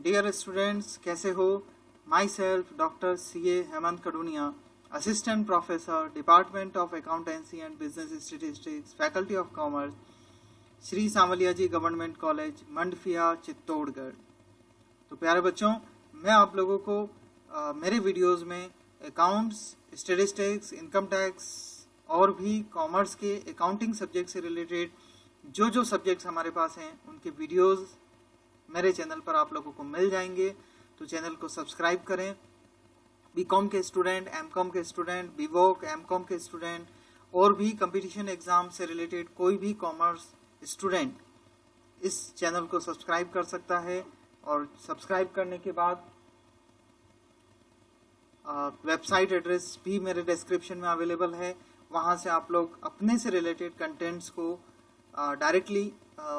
Dear students, कैसे हो? Myself doctor CA Hemant Kaduniya, assistant professor, department of accountancy and business statistics, faculty of commerce, Shri Sanwaliya ji government college, Mandphiya, Chittorgarh. तो प्यारे बच्चों, मैं आप लोगों को मेरे वीडियोस में अकाउंट्स, स्टेटिस्टिक्स, इनकम टैक्स और भी कॉमर्स के अकाउंटिंग सब्जेक्ट से रिलेटेड जो सब्जेक्ट्स हमारे पास हैं उनके वीडियोस मेरे चैनल पर आप लोगों को मिल जाएंगे। तो चैनल को सब्सक्राइब करें। बीकॉम के स्टूडेंट, एमकॉम के स्टूडेंट, बीवोक, एमकॉम के स्टूडेंट और भी कंपटीशन एग्जाम से रिलेटेड कोई भी कॉमर्स स्टूडेंट इस चैनल को सब्सक्राइब कर सकता है। और सब्सक्राइब करने के बाद वेबसाइट एड्रेस भी मेरे डिस्क्रिप्शन में अवेलेबल है। वहां से आप लोग अपने से रिलेटेड कंटेंट्स को डायरेक्टली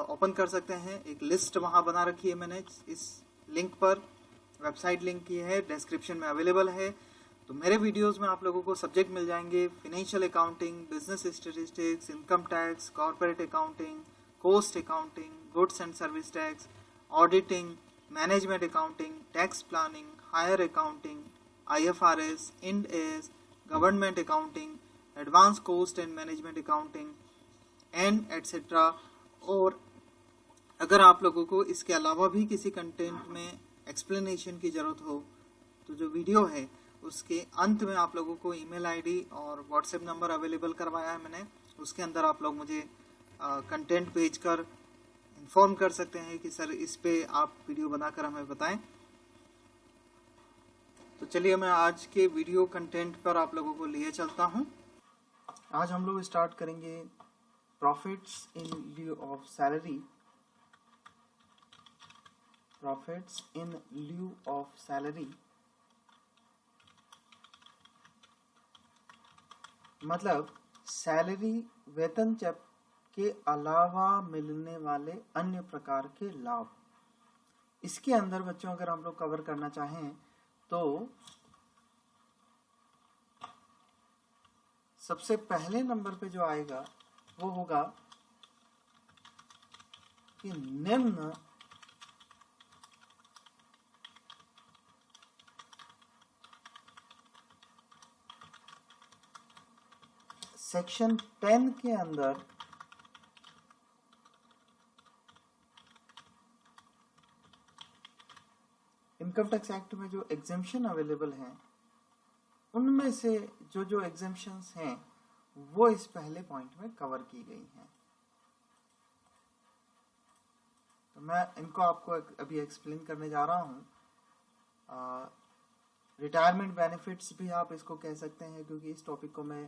ओपन कर सकते हैं। एक लिस्ट वहां बना रखी है मैंने, इस लिंक पर वेबसाइट लिंक की है, डिस्क्रिप्शन में अवेलेबल है। तो मेरे वीडियोस में आप लोगों को सब्जेक्ट मिल जाएंगे: financial accounting, business statistics, income tax, corporate accounting, cost accounting, goods and service tax, auditing, management accounting, tax planning, higher accounting, IFRS, Ind AS, government accounting, advance cost and management accounting and etcetera. और अगर आप लोगों को इसके अलावा भी किसी content में एक्सप्लेनेशन की जरूरत हो तो जो वीडियो है उसके अंत में आप लोगों को ईमेल आईडी और व्हाट्सएप नंबर अवेलेबल करवाया है मैंने। उसके अंदर आप लोग मुझे कंटेंट भेजकर इन्फॉर्म कर सकते हैं कि सर इस पे आप वीडियो बनाकर हमें बताएं। तो चलिए मैं आज के वीडियो कंटेंट पर आप लोगों को लिए चलता हूं। आज हम लोग स्टार्ट करेंगे profits in लिeu of salary. Profits in लिeu of salary मतलब सैलरी, वेतन चेक के अलावा मिलने वाले अन्य प्रकार के लाभ। इसके अंदर बच्चों अगर हम लोग कवर करना चाहें तो सबसे पहले नंबर पे जो आएगा वो होगा कि निम्न सेक्शन 10 के अंदर इनकम टैक्स एक्ट में जो एग्जेम्पशन अवेलेबल हैं उनमें से जो एग्जेम्पशंस हैं वो इस पहले पॉइंट में कवर की गई हैं। तो मैं इनको आपको अभी एक्सप्लेन करने जा रहा हूं। रिटायरमेंट बेनिफिट्स भी आप इसको कह सकते हैं, क्योंकि इस टॉपिक को मैं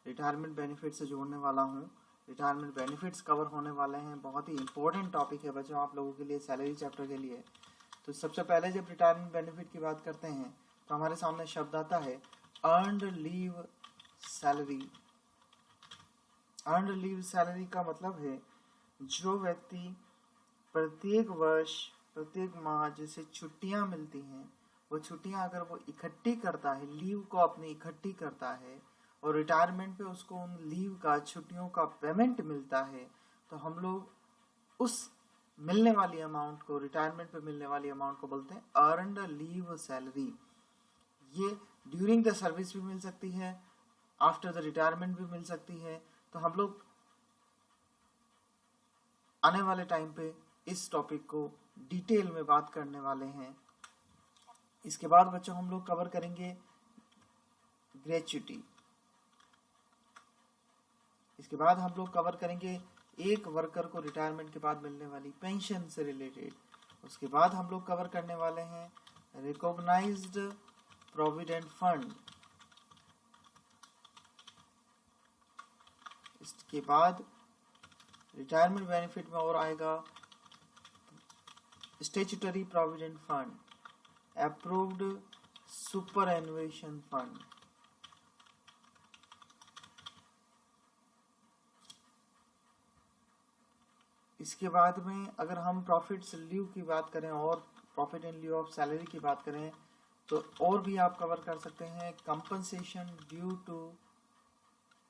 रिटायरमेंट बेनिफिट से जोड़ने वाला हूं। रिटायरमेंट बेनिफिट्स कवर होने वाले हैं। बहुत ही इंपॉर्टेंट टॉपिक है बच्चों आप लोगों के लिए, सैलरी चैप्टर के लिए। तो सबसे पहले जब रिटायरमेंट बेनिफिट की बात करते हैं तो हमारे सामने शब्द आता है earned leave salary. Earned leave salary का मतलब है जो व्यक्ति प्रत्येक वर्ष, प्रत्येक माह जैसे छुट्टियां मिलती हैं, वो छुट्टियां अगर वो इकट्ठी करता है, लीव को अपनी इकट्ठी करता है और रिटायरमेंट पे उसको उन लीव का, छुट्टियों का पेमेंट मिलता है, तो हम लोग उस मिलने वाली अमाउंट को, रिटायरमेंट पे मिलने वाली अमाउंट को बोलते हैं अर्न्ड लीव सैलरी। ये ड्यूरिंग द सर्विस भी मिल सकती है, आफ्टर द रिटायरमेंट भी मिल सकती है। तो हम लोग आने वाले टाइम पे इस टॉपिक को डिटेल में बात करने वाले हैं। इसके बाद बच्चों हम लोग कवर करेंगे ग्रेच्युटी। इसके बाद हम लोग कवर करेंगे एक वर्कर को रिटायरमेंट के बाद मिलने वाली पेंशन से रिलेटेड। उसके बाद हम लोग कवर करने वाले हैं रिकॉग्नाइज्ड प्रोविडेंट फंड। इसके बाद रिटायरमेंट बेनिफिट में और आएगा statutory provident fund, approved superannuation fund. इसके बाद में अगर हम प्रॉफिट्स लीव की बात करें और profit in leave of salary की बात करें तो और भी आप कवर कर सकते हैं कंपनसेशन ड्यू टू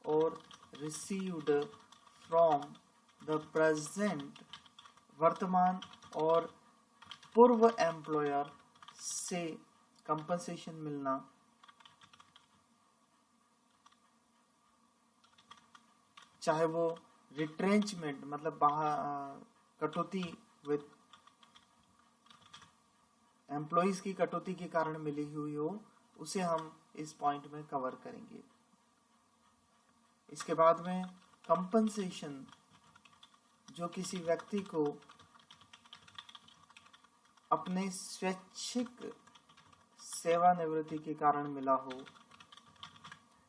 और रिसीव्ड फ्रॉम द प्रेजेंट, वर्तमान और पूर्व एम्प्लॉयर से कंपनसेशन मिलना, चाहे वो रिट्रेंचमेंट मतलब कटौती विद एम्प्लॉइज की कटौती के कारण मिली हुई हो, उसे हम इस पॉइंट में कवर करेंगे। इसके बाद में कंपनसेशन जो किसी व्यक्ति को अपने स्वैच्छिक सेवानिवृत्ति के कारण मिला हो,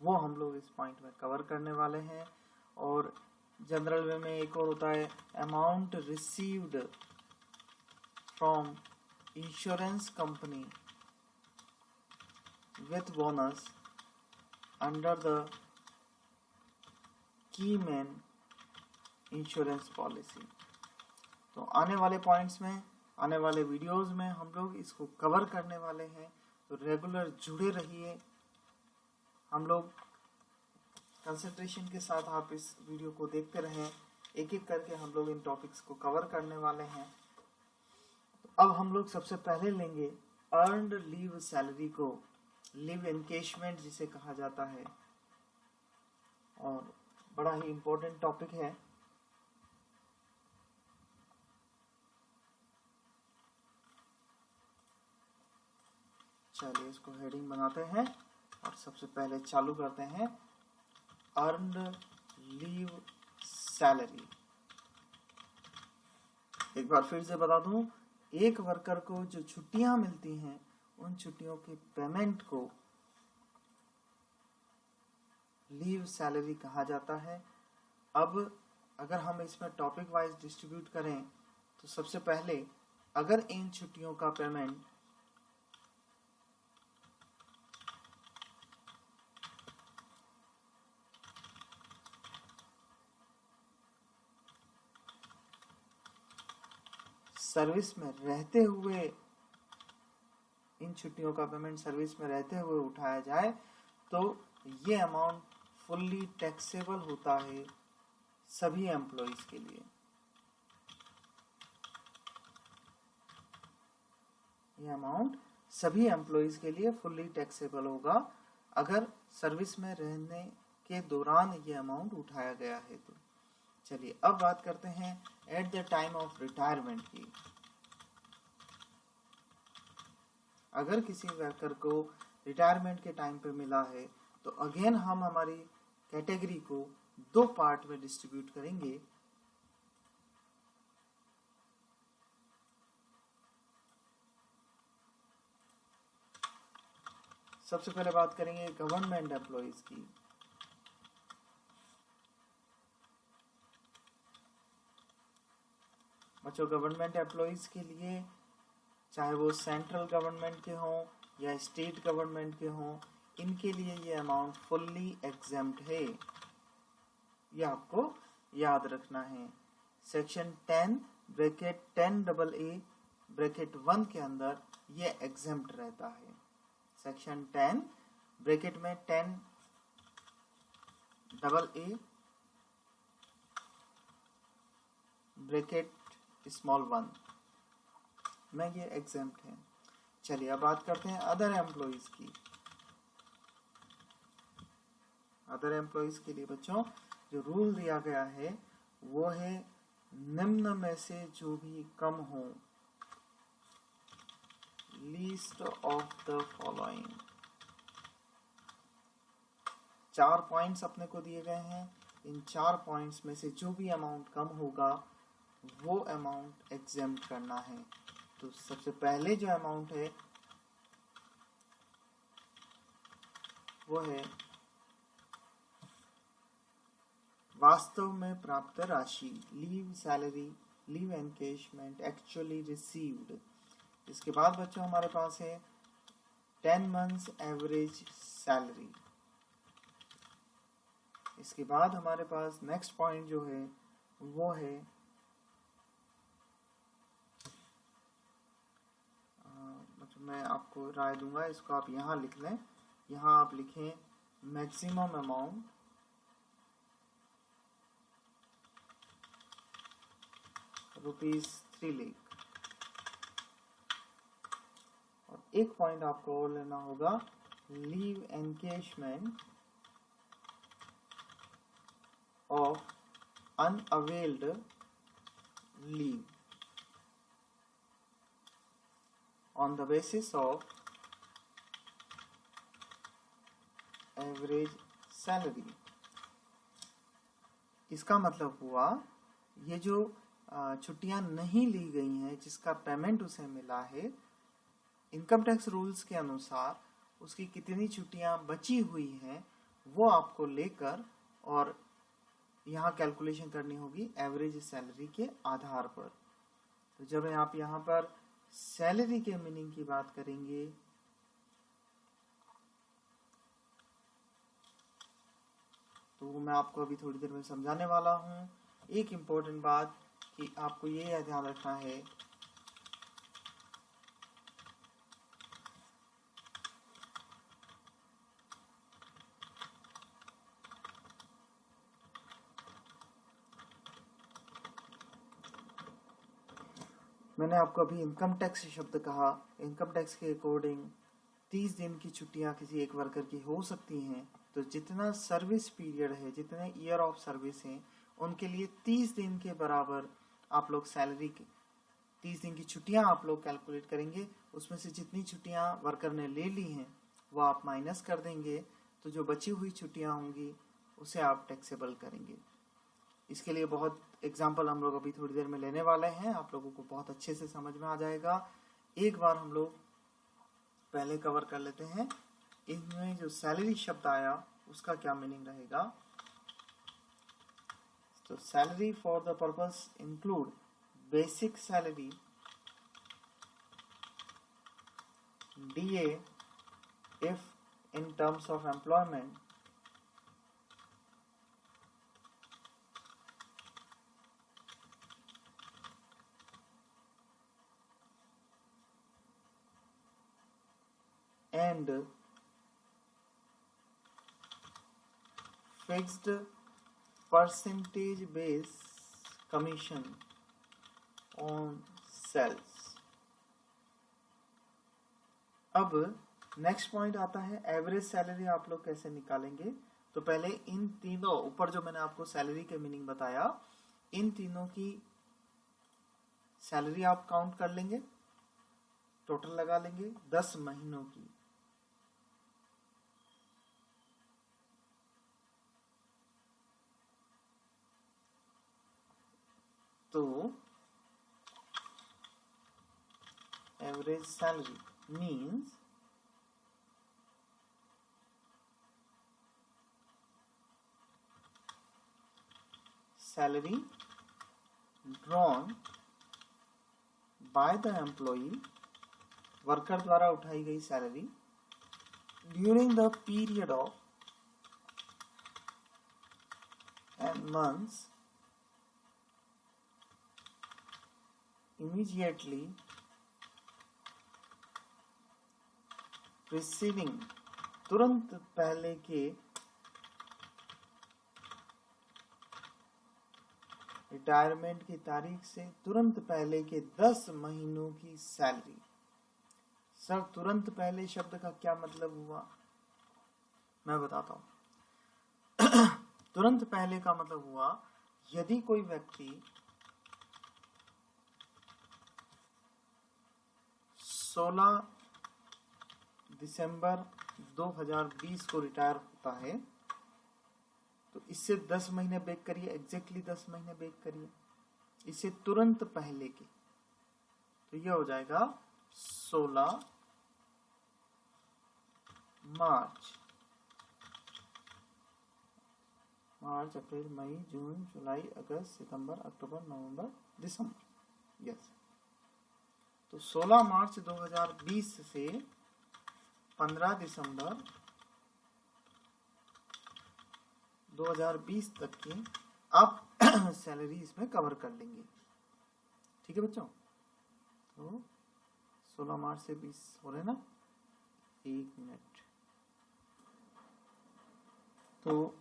वो हम लोग इस पॉइंट में कवर करने वाले हैं। और जनरल वे में एक और होता है amount received from insurance company with bonus under the key man insurance policy. तो आने वाले पॉइंट्स में, आने वाले वीडियोस में हम लोग इसको कवर करने वाले हैं, तो रेगुलर जुड़े रहिए। हम लोग कंसंट्रेशन के साथ आप इस वीडियो को देखते रहें, एक एक करके हम लोग इन टॉपिक्स को कवर करने वाले हैं। तो अब हम लोग सबसे पहले लेंगे अर्नड लीव सैलरी को, लीव एनकेशमेंट जिसे कहा जाता है, और बड़ा ही इंपॉर्टेंट टॉपिक है। चलिए इसको हेडिंग बनाते हैं और सबसे पहले चालू करते हैं अर्नड लीव सैलरी। एक बार फिर से बता दूं, एक वर्कर को जो छुट्टियां मिलती हैं उन छुट्टियों के पेमेंट को लीव सैलरी कहा जाता है। अब अगर हम इसमें टॉपिक वाइज डिस्ट्रीब्यूट करें तो सबसे पहले अगर इन छुट्टियों का पेमेंट सर्विस में रहते हुए, इन छुट्टियों का पेमेंट सर्विस में रहते हुए उठाया जाए तो ये अमाउंट फुल्ली टैक्सेबल होता है सभी एम्प्लॉइज के लिए। ये अमाउंट सभी एम्प्लॉइज के लिए फुल्ली टैक्सेबल होगा अगर सर्विस में रहने के दौरान ये अमाउंट उठाया गया है तो। चलिए अब बात करते हैं eight the time of retirement की। अगर किसी वर्कर को रिटायरमेंट के टाइम पे मिला है तो अगेन हम हमारी कैटेगरी को दो पार्ट में डिस्ट्रीब्यूट करेंगे। सबसे पहले बात करेंगे गवर्नमेंट एम्प्लॉइज की। बच्चों, गवर्नमेंट एम्प्लॉइज के लिए चाहे वो सेंट्रल गवर्नमेंट के हों या स्टेट गवर्नमेंट के हों, इनके लिए ये अमाउंट फुल्ली एग्जेम्प्ट है, ये आपको याद रखना है। सेक्शन 10 ब्रैकेट 10AA ब्रैकेट 1 के अंदर ये एग्जेम्प्ट रहता है। सेक्शन 10 ब्रैकेट में 10AA ब्रैकेट स्मॉल 1 में ये एग्जेम्प्ट है। चलिए अब बात करते हैं अदर एम्प्लॉइज की। अदर एम्प्लॉइज के लिए बच्चों जो रूल दिया गया है वो है निम्न में से जो भी कम हो, least of the following. 4 points अपने को दिए गए हैं, इन 4 पॉइंट्स में से जो भी अमाउंट कम होगा वो अमाउंट एग्जेम्प्ट करना है। तो सबसे पहले जो अमाउंट है वो है वास्तव में प्राप्त राशि, leave salary, leave encashment actually received. इसके बाद बच्चों हमारे पास है 10 मंथ्स एवरेज सैलरी। इसके बाद हमारे पास नेक्स्ट पॉइंट जो है वो है मैं आपको राय दूंगा, इसको आप यहाँ लिख लें। यहाँ आप लिखें मैक्सिमम अमाउंट ₹3 लाख। एक पॉइंट आपको और लेना होगा, leave encashment of unavailed leave on the basis of average salary। इसका मतलब हुआ ये जो छुट्टियां नहीं ली गई हैं जिसका पेमेंट उसे मिला है, इनकम टैक्स रूल्स के अनुसार उसकी कितनी छुट्टियां बची हुई हैं वो आपको लेकर और यहाँ कैलकुलेशन करनी होगी एवरेज सैलरी के आधार पर। तो जब आप यहाँ पर सैलरी के मीनिंग की बात करेंगे तो मैं आपको अभी थोड़ी देर में समझाने वाला हूँ। एक इम्पोर्टेंट बात कि आपको ये ध्यान रखना है मैंने आपको अभी इनकम टैक्स शब्द कहा। इनकम टैक्स के अकॉर्डिंग 30 दिन की छुट्टियां किसी एक वर्कर की हो सकती हैं। तो जितना सर्विस पीरियड है, जितने ईयर ऑफ सर्विस हैं, उनके लिए 30 दिन के बराबर आप लोग सैलरी की 30 दिन की छुट्टियां आप लोग कैलकुलेट करेंगे। उसमें से जितनी छुट्टियां वर्कर ने ले ली हैं वो आप माइनस कर देंगे, तो जो बची हुई छुट्टियां होंगी उसे आप टैक्सेबल करेंगे। इसके लिए बहुत एग्जाम्पल हम लोग अभी थोड़ी देर में लेने वाले हैं, आप लोगों को बहुत अच्छे से समझ में आ जाएगा। एक बार हम लोग पहले कवर कर लेते हैं, इनमें जो सैलरी शब्द आया उसका क्या मीनिंग रहेगा। तो salary for the purpose include basic salary, DA if in terms of employment, and fixed percentage base commission on sales। अब नेक्स्ट पॉइंट आता है एवरेज सैलरी आप लोग कैसे निकालेंगे। तो पहले इन तीनों ऊपर जो मैंने आपको सैलरी के मीनिंग बताया, इन तीनों की सैलरी आप काउंट कर लेंगे, टोटल लगा लेंगे 10 महीनों की। तो average salary means salary drawn by the employee, worker द्वारा उठाई गई salary during the period of and months immediately preceding, तुरंत पहले के रिटायरमेंट की तारीख से तुरंत पहले के 10 महीनों की सैलरी। सर तुरंत पहले शब्द का क्या मतलब हुआ, मैं बताता हूं। तुरंत पहले का मतलब हुआ यदि कोई व्यक्ति 16 दिसंबर 2020 को रिटायर होता है तो इससे 10 महीने बैक करिए, एग्जैक्टली 10 महीने बैक करिए, इससे तुरंत पहले के, तो यह हो जाएगा 16 मार्च, अप्रैल, मई, जून, जुलाई, अगस्त, सितंबर, अक्टूबर, नवंबर, दिसंबर। यस, तो 16 मार्च 2020 से 15 दिसंबर 2020 तक की आप सैलरी इसमें कवर कर लेंगे। ठीक है बच्चों, तो 16 मार्च से 20 हो रहे ना, 1 मिनट। तो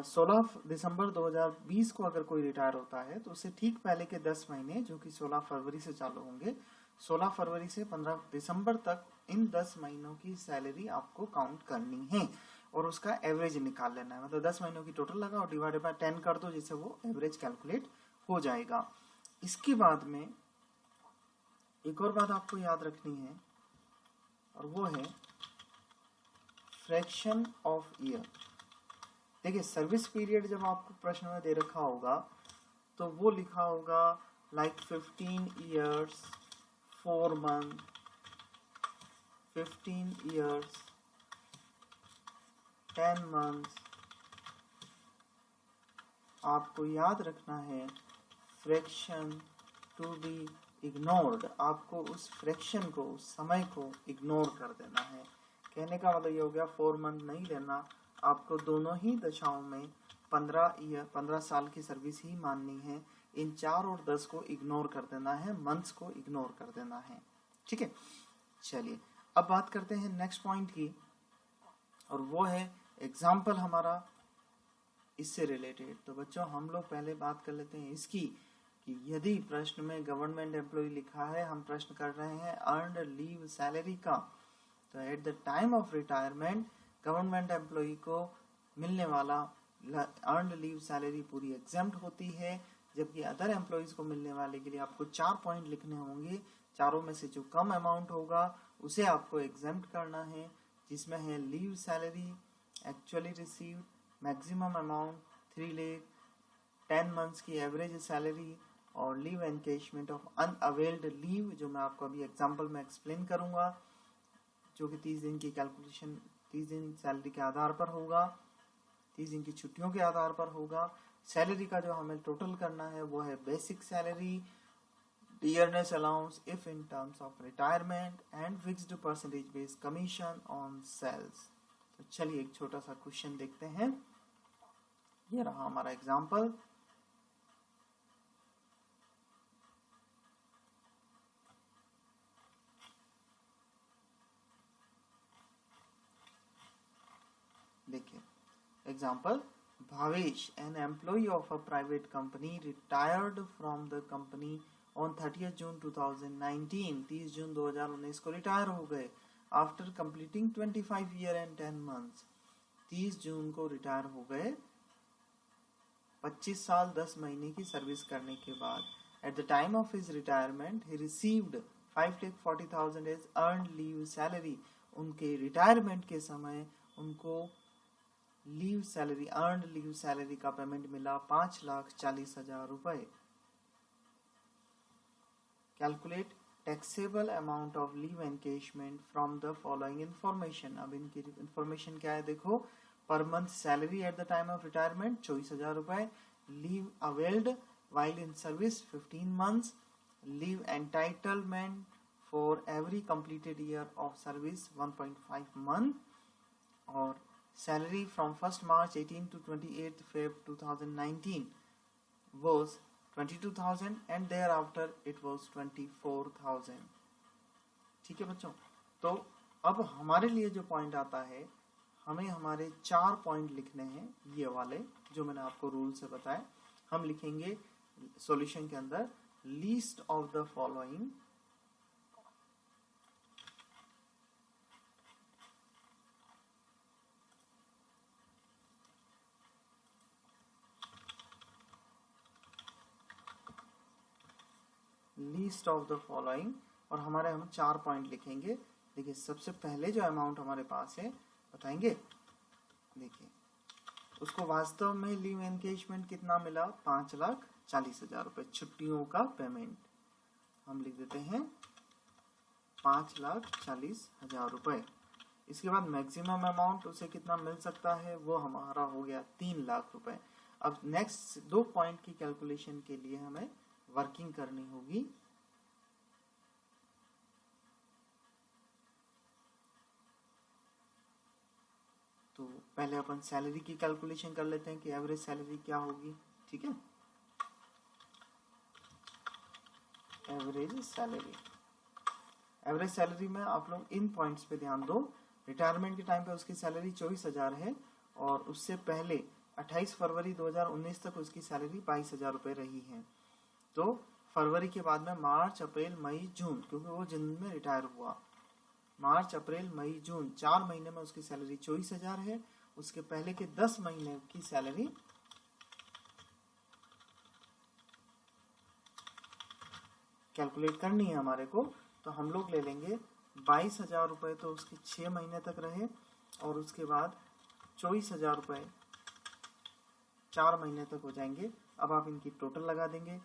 16 दिसंबर 2020 को अगर कोई रिटायर होता है तो उससे ठीक पहले के 10 महीने जो कि 16 फरवरी से चालू होंगे, 16 फरवरी से 15 दिसंबर तक इन 10 महीनों की सैलरी आपको काउंट करनी है और उसका एवरेज निकाल लेना है। मतलब 10 महीनों की टोटल लगा और डिवाइडेड बाय 10 कर दो, जिससे वो एवरेज कैलकुलेट हो जाएगा। इसके बाद में एक और बात आपको याद रखनी है और वो है फ्रैक्शन ऑफ ईयर। देखिए सर्विस पीरियड जब आपको प्रश्न में दे रखा होगा तो वो लिखा होगा like 15 years 4 months, 15 years 10 months। आपको याद रखना है फ्रैक्शन टू बी इग्नोर्ड, आपको उस फ्रैक्शन को, उस समय को इग्नोर कर देना है। कहने का मतलब ये हो गया 4 मंथ नहीं लेना, आपको दोनों ही दशाओं में 15 साल की सर्विस ही माननी है। इन 4 और 10 को इग्नोर कर देना है, मंथ्स को इग्नोर कर देना है। ठीक है, चलिए अब बात करते हैं नेक्स्ट पॉइंट की और वो है एग्जाम्पल हमारा इससे रिलेटेड। तो बच्चों हम लोग पहले बात कर लेते हैं इसकी कि यदि प्रश्न में गवर्नमेंट एम्प्लॉय लिखा है, हम प्रश्न कर रहे हैं अर्नड लीव सैलरी का, तो at the time of retirement government employ को मिलने वाला अर्नड लीव सैलरी पूरी एग्जेम्प्ट होती है, जबकि अदर एम्प्लॉयज को मिलने वाले के लिए आपको 4 पॉइंट लिखने होंगे। चारों में से जो कम अमाउंट होगा उसे आपको एग्जेम्प्ट करना है, जिसमें है leave salary actually received, maximum amount 3 lakh, 10 months की एवरेज सैलरी और leave encashment of unavailed leave, जो मैं आपको अभी एग्जांपल में एक्सप्लेन करूंगा, जो कि 30 दिन की कैलकुलेशन 30 दिन सैलरी के आधार पर होगा, 30 दिन की छुट्टियों के आधार पर होगा। सैलरी का जो हमें टोटल करना है वो है basic salary, dearness allowance if in terms of retirement and fixed percentage based commission on sales. तो चलिए एक छोटा सा क्वेश्चन देखते हैं। ये रहा हमारा एग्जांपल। देखिए example, Bhavesh, an employee of a private company, retired from the company on 30th June 2019, 30 जून 2019 को रिटायर हो गए after completing 25 year and 10 months. 30 जून को रिटायर हो गए 25 साल 10 महीने की सर्विस करने के बाद। At the time of his retirement ही received 5,40,000 as earned leave salary. उनके रिटायरमेंट के समय उनको leave salary, earned leave salary का पेमेंट मिला 5,40,000 रुपए। Calculate taxable amount of leave encashment from the following information. अब इनकी इंफॉर्मेशन क्या है देखो, per month salary at the time of retirement 24,000 रुपए, leave availed while in service 15 months, leave entitlement for every completed year of service 1.5 month, और salary from 1st March 18 to 28th Feb 2019 was 22,000 and thereafter it was 24,000। ठीक है बच्चों, तो अब हमारे लिए जो पॉइंट आता है, हमें हमारे 4 पॉइंट लिखने हैं, ये वाले जो मैंने आपको रूल से बताया। हम लिखेंगे सॉल्यूशन के अंदर least of the following least of the following, और हमारे हम 4 पॉइंट लिखेंगे। देखिए सबसे पहले जो अमाउंट हमारे पास है बताएंगे। देखिए उसको वास्तव में लीव एनकेशमेंट कितना मिला, 5,40,000 रुपए, छुट्टियों का पेमेंट हम लिख देते हैं 5,40,000 रुपए। इसके बाद मैक्सिमम अमाउंट उसे कितना मिल सकता है, वो हमारा हो गया 3 लाख रुपए। अब नेक्स्ट 2 पॉइंट की कैलकुलेशन के लिए हमें वर्किंग करनी होगी। तो पहले अपन सैलरी की कैलकुलेशन कर लेते हैं कि एवरेज सैलरी क्या होगी। ठीक है, एवरेज सैलरी में आप लोग इन पॉइंट्स पे ध्यान दो। रिटायरमेंट के टाइम पे उसकी सैलरी 24,000 है और उससे पहले 28 फरवरी 2019 तक उसकी सैलरी 22,000 रुपए रही है। तो फरवरी के बाद में मार्च, अप्रैल, मई, जून, क्योंकि वो जून में रिटायर हुआ। मार्च, अप्रैल, मई, जून 4 महीने में उसकी सैलरी 24,000 है। उसके पहले के 10 महीने की सैलरी कैलकुलेट करनी है हमारे को, तो हम लोग ले लेंगे 22,000 रुपये, तो उसके 6 महीने तक रहे, और उसके बाद 24,000 रुपये 4 महीने तक हो जाएंगे। अब आप इनकी टोटल लगा देंगे,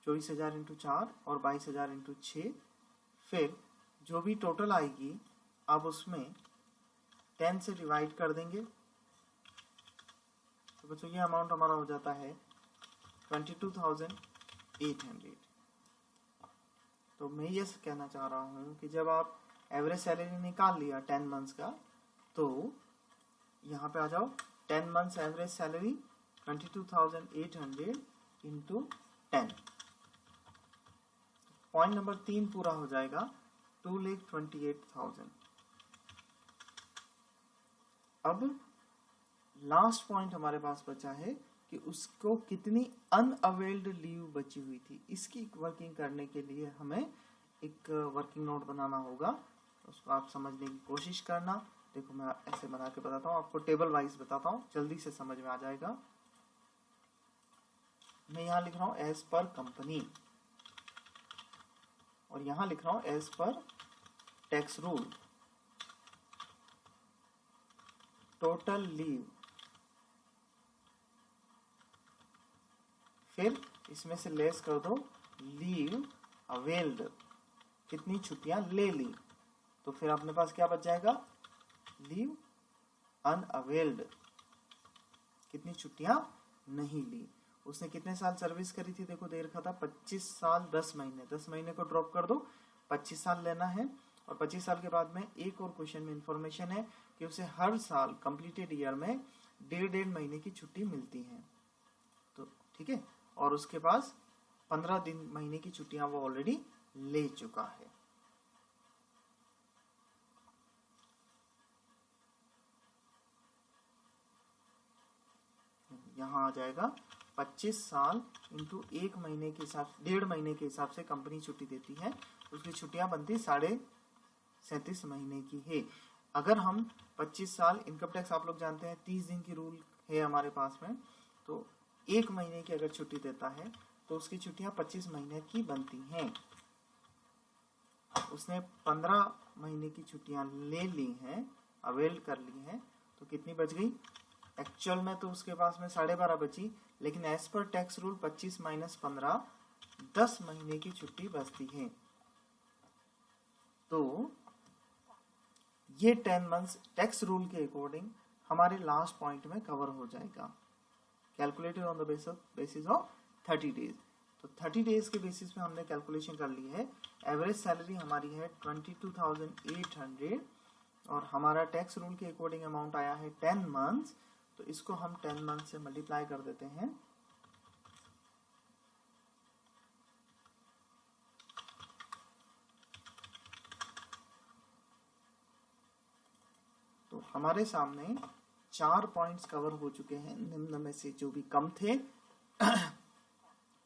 24,000 इंटू 4 और 22,000 इंटू 6, फिर जो भी टोटल आएगी आप उसमें 10 से डिवाइड कर देंगे। तो बच्चों ये अमाउंट हमारा हो जाता है 22,800। तो मैं ये कहना चाह रहा हूँ कि जब आप एवरेज सैलरी निकाल लिया 10 मंथ्स का, तो यहाँ पे आ जाओ, 10 months average salary 22,800 into 10। Point number 3 पूरा हो जाएगा, 2,28,000। अब लास्ट पॉइंट हमारे पास बचा है कि उसको कितनी अनअवेल्ड लीव बची हुई थी। इसकी वर्किंग करने के लिए हमें एक वर्किंग नोट बनाना होगा, उसको आप समझने की कोशिश करना। देखो मैं ऐसे बना के बताता हूँ आपको, टेबल वाइज बताता हूँ, जल्दी से समझ में आ जाएगा। मैं यहाँ लिख रहा हूँ एज पर कंपनी, और यहाँ लिख रहा हूँ as per tax rule, total leave, फिर इसमें से लेस कर दो लीव अवेल्ड, कितनी छुट्टियां ले ली, तो फिर अपने पास क्या बच जाएगा, लीव अनअवेल्ड, कितनी छुट्टियां नहीं ली। उसने कितने साल सर्विस करी थी, देखो दे रखा था 25 साल 10 महीने, 10 महीने को ड्रॉप कर दो, 25 साल लेना है। और 25 साल के बाद में एक और क्वेश्चन में इंफॉर्मेशन है कि उसे हर साल कंप्लीटेड ईयर में 1.5 महीने की छुट्टी मिलती है, तो ठीक है। और उसके पास 15 महीने की छुट्टियां वो ऑलरेडी ले चुका है। यहाँ आ जाएगा 25 साल इंटू 1 महीने के हिसाब, 1.5 महीने के हिसाब से कंपनी छुट्टी देती है, उसकी छुट्टियां बनती 37.5 महीने की है। अगर हम 25 साल, इनकम टैक्स आप लोग जानते हैं 30 दिन की रूल है हमारे पास में, तो 1 महीने की अगर छुट्टी देता है तो उसकी छुट्टियां 25 महीने की बनती हैं। उसने 15 महीने की छुट्टियां ले ली हैं, अवेल कर ली हैं, तो कितनी बच गई, एक्चुअल में तो उसके पास में 12.5 बची, लेकिन as per tax rule 25 minus 15 10 महीने की छुट्टी बचती है। तो ये 10 मंथ्स टैक्स रूल के अकॉर्डिंग हमारे लास्ट पॉइंट में कवर हो जाएगा, calculated on the basis of 30 days. तो 30 डेज के बेसिस पे हमने कैलकुलेशन कर ली है। एवरेज सैलरी हमारी है 22,800 और हमारा टैक्स रूल के अकॉर्डिंग अमाउंट आया है 10 मंथ्स, तो इसको हम 10 मंथ से मल्टीप्लाई कर देते हैं। तो हमारे सामने 4 पॉइंट्स कवर हो चुके हैं, निम्न में से जो भी कम थे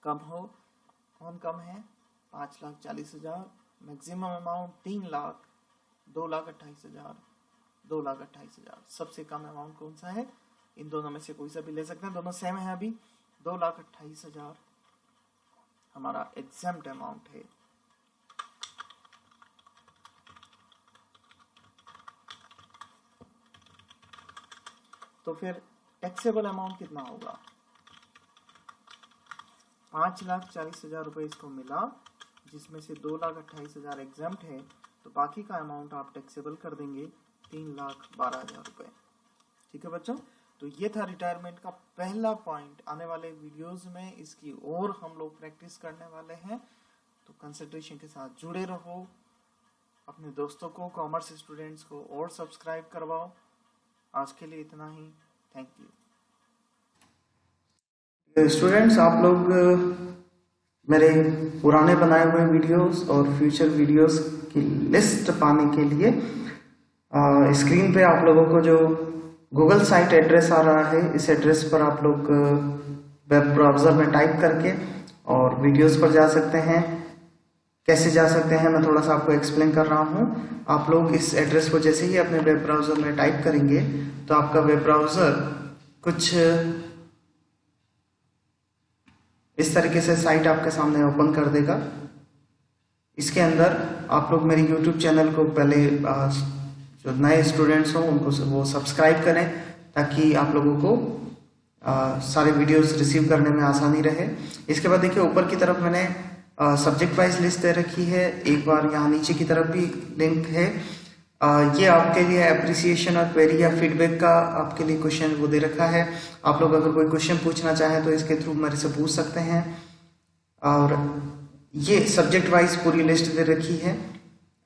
कौन कम है, 5,40,000, मैक्सिमम अमाउंट 3 लाख, 2,28,000, 2,28,000। सबसे कम अमाउंट कौन सा है, इन दोनों में से कोई सा भी ले सकते हैं, दोनों सेम है। अभी 2,28,000 हमारा एग्जम्प्ट अमाउंट है। तो फिर टैक्सेबल अमाउंट कितना होगा, 5,40,000 रुपए इसको मिला, जिसमें से 2,28,000 एग्जम्प्ट है, तो बाकी का अमाउंट आप टैक्सेबल कर देंगे 3,12,000 रुपए। ठीक है बच्चों, तो ये था रिटायरमेंट का पहला पॉइंट। आने वाले वीडियोस में इसकी और हम लोग प्रैक्टिस करने वाले हैं, तो कंसंट्रेशन के साथ जुड़े रहो। अपने दोस्तों को, कॉमर्स स्टूडेंट्स को और सब्सक्राइब करवाओ। आज के लिए इतना ही, थैंक यू। स्टूडेंट्स, आप लोग मेरे पुराने बनाए हुए वीडियोस और फ्यूचर वीडियोस की लिस्ट पाने के लिए स्क्रीन पे आप लोगों को जो गूगल साइट एड्रेस आ रहा है, इस एड्रेस पर आप लोग वेब ब्राउज़र में टाइप करके और वीडियोस पर जा सकते हैं। कैसे जा सकते हैं मैं थोड़ा सा आपको एक्सप्लेन कर रहा हूँ। आप लोग इस एड्रेस को जैसे ही अपने वेब ब्राउज़र में टाइप करेंगे तो आपका वेब ब्राउज़र कुछ इस तरीके से साइट आपके सामने ओपन कर देगा। इसके अंदर आप लोग मेरे YouTube चैनल को पहले जो नए स्टूडेंट्स हों उनको वो सब्सक्राइब करें ताकि आप लोगों को सारे वीडियोस रिसीव करने में आसानी रहे। इसके बाद देखिए ऊपर की तरफ मैंने सब्जेक्ट वाइज लिस्ट दे रखी है, एक बार यहाँ नीचे की तरफ भी लिंक है। ये आपके लिए अप्रिसिएशन और क्वेरी या फीडबैक का आपके लिए क्वेश्चन वो दे रखा है। आप लोग अगर कोई क्वेश्चन पूछना चाहें तो इसके थ्रू मेरे से पूछ सकते हैं। और ये सब्जेक्ट वाइज पूरी लिस्ट दे रखी है।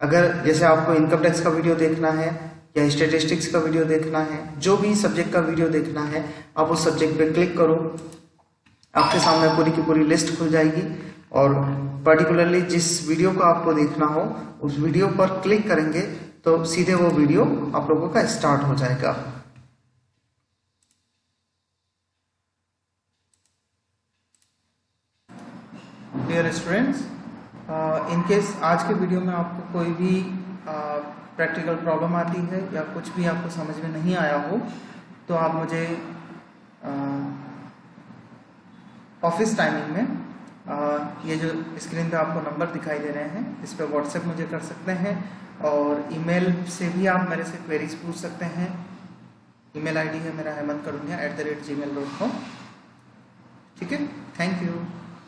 अगर जैसे आपको इनकम टैक्स का वीडियो देखना है या स्टैटिस्टिक्स का वीडियो देखना है, जो भी सब्जेक्ट का वीडियो देखना है, आप उस सब्जेक्ट पे क्लिक करो, आपके सामने पूरी की पूरी लिस्ट खुल जाएगी। और पर्टिकुलरली जिस वीडियो को आपको देखना हो उस वीडियो पर क्लिक करेंगे तो सीधे वो वीडियो आप लोगों का स्टार्ट हो जाएगा। डियर स्टूडेंट्स, इन केस आज के वीडियो में आपको कोई भी प्रैक्टिकल प्रॉब्लम आती है या कुछ भी आपको समझ में नहीं आया हो तो आप मुझे ऑफिस टाइमिंग में ये जो स्क्रीन पे आपको नंबर दिखाई दे रहे हैं इस पे व्हाट्सएप मुझे कर सकते हैं और ईमेल से भी आप मेरे से क्वेरीज पूछ सकते हैं। ईमेल आईडी है मेरा hemantkaduniya@gmail.com। ठीक है, थैंक यू।